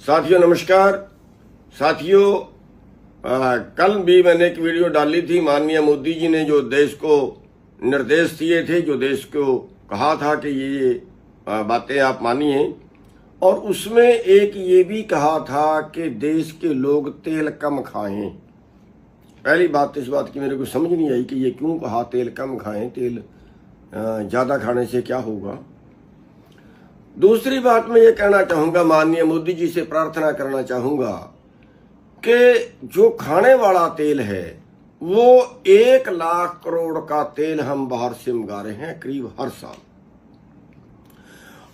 साथियों नमस्कार। साथियों कल भी मैंने एक वीडियो डाली थी। माननीय मोदी जी ने जो देश को निर्देश दिए थे, जो देश को कहा था कि ये बातें आप मानिए, और उसमें एक ये भी कहा था कि देश के लोग तेल कम खाएं। पहली बात इस बात की मेरे को समझ नहीं आई कि ये क्यों कहा तेल कम खाएं, तेल ज़्यादा खाने से क्या होगा। दूसरी बात मैं ये कहना चाहूँगा, माननीय मोदी जी से प्रार्थना करना चाहूँगा कि जो खाने वाला तेल है वो 1 लाख करोड़ का तेल हम बाहर से मंगा रहे हैं करीब हर साल।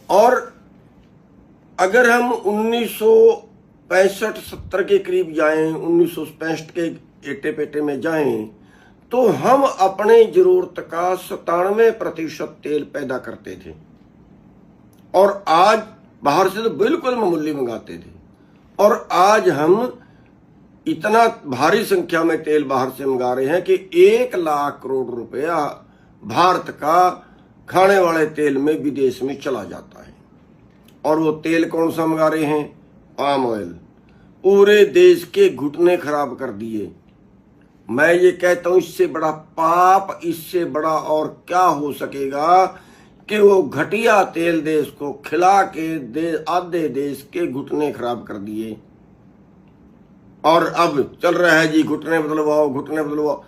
और अगर हम 1965-70 के करीब जाएं, 1965 के एटे पेटे में जाएं, तो हम अपने जरूरत का 97% तेल पैदा करते थे और आज बाहर से तो बिल्कुल मामूली मंगाते थे। और आज हम इतना भारी संख्या में तेल बाहर से मंगा रहे हैं कि 1 लाख करोड़ रुपया भारत का खाने वाले तेल में विदेश में चला जाता है। और वो तेल कौन सा मंगा रहे हैं? Palm oil. पूरे देश के घुटने खराब कर दिए। मैं ये कहता हूं, इससे बड़ा पाप, इससे बड़ा और क्या हो सकेगा कि वो घटिया तेल देश को खिला के आधे देश के घुटने खराब कर दिए। और अब चल रहा है जी घुटने बदलवाओ, घुटने बदलवाओ।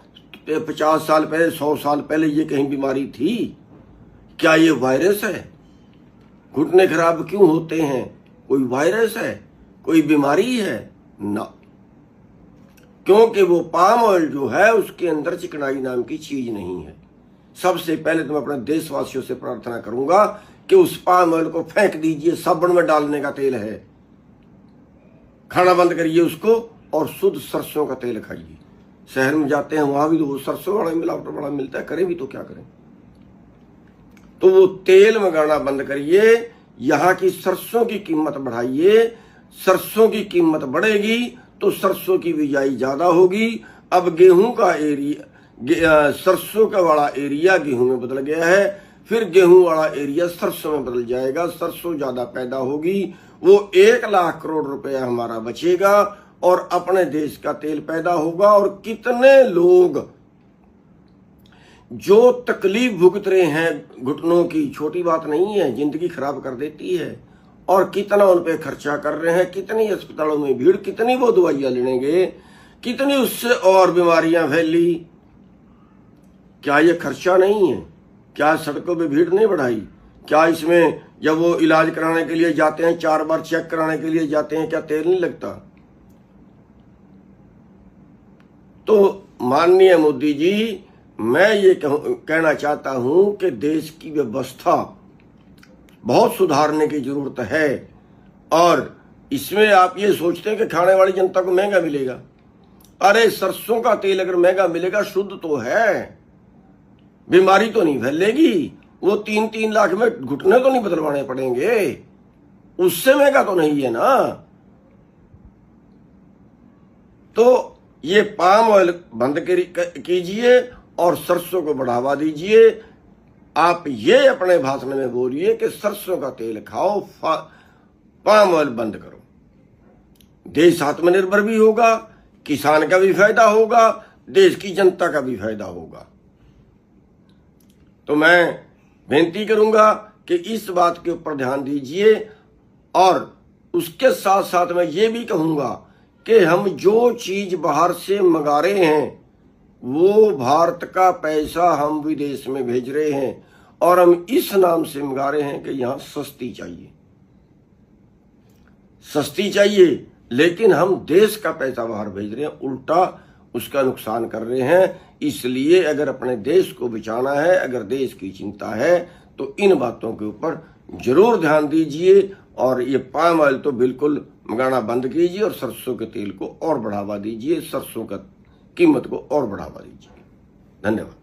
50 साल पहले, 100 साल पहले ये कहीं बीमारी थी? क्या ये वायरस है? घुटने खराब क्यों होते हैं? कोई वायरस है? कोई बीमारी है? ना, क्योंकि वो पाम ऑयल जो है उसके अंदर चिकनाई नाम की चीज नहीं है। सबसे पहले तो मैं अपने देशवासियों से प्रार्थना करूंगा कि उस पाम ऑयल को फेंक दीजिए। साबुन में डालने का तेल है, खाना बंद करिए उसको और शुद्ध सरसों का तेल खाइए। शहर में जाते हैं वहां भी तो वो सरसों वाला मिलावट बड़ा मिलता है, करें भी तो क्या करें। तो वो तेल मंगाना बंद करिए, यहाँ की सरसों की कीमत बढ़ाइए। सरसों की कीमत बढ़ेगी तो सरसों की बिजाई ज्यादा होगी। अब गेहूं का एरिया, सरसों का वाला एरिया गेहूं में बदल गया है, फिर गेहूं वाला एरिया सरसों में बदल जाएगा। सरसों ज्यादा पैदा होगी, वो 1 लाख करोड़ रुपया हमारा बचेगा और अपने देश का तेल पैदा होगा। और कितने लोग जो तकलीफ भुगत रहे हैं घुटनों की, छोटी बात नहीं है, जिंदगी खराब कर देती है। और कितना उन पे खर्चा कर रहे हैं, कितनी अस्पतालों में भीड़, कितनी वो दवाइयां लेंगे, कितनी उससे और बीमारियां फैली। क्या ये खर्चा नहीं है? क्या सड़कों पे भीड़ नहीं बढ़ाई? क्या इसमें जब वो इलाज कराने के लिए जाते हैं, 4 बार चेक कराने के लिए जाते हैं, क्या तेल नहीं लगता? तो माननीय मोदी जी, मैं ये कहना चाहता हूं कि देश की व्यवस्था बहुत सुधारने की जरूरत है। और इसमें आप ये सोचते हैं कि खाने वाली जनता को महंगा मिलेगा। अरे सरसों का तेल अगर महंगा मिलेगा, शुद्ध तो है, बीमारी तो नहीं फैलेगी। वो 3-3 लाख में घुटने तो नहीं बदलवाने पड़ेंगे, उससे महंगा तो नहीं है ना। तो ये पाम ऑयल बंद कीजिए और सरसों को बढ़ावा दीजिए। आप ये अपने भाषण में बोलिए कि सरसों का तेल खाओ, पाम ऑयल बंद करो। देश आत्मनिर्भर भी होगा, किसान का भी फायदा होगा, देश की जनता का भी फायदा होगा। तो मैं बेनती करूंगा कि इस बात के ऊपर ध्यान दीजिए। और उसके साथ साथ मैं ये भी कहूंगा कि हम जो चीज बाहर से मंगा रहे हैं वो भारत का पैसा हम विदेश में भेज रहे हैं और हम इस नाम से मंगा रहे हैं कि यहां सस्ती चाहिए, सस्ती चाहिए, लेकिन हम देश का पैसा बाहर भेज रहे हैं, उल्टा उसका नुकसान कर रहे हैं। इसलिए अगर अपने देश को बचाना है, अगर देश की चिंता है, तो इन बातों के ऊपर जरूर ध्यान दीजिए। और ये पाम ऑयल तो बिल्कुल मंगाना बंद कीजिए और सरसों के तेल को और बढ़ावा दीजिए, सरसों का कीमत को और बढ़ावा दीजिए। धन्यवाद।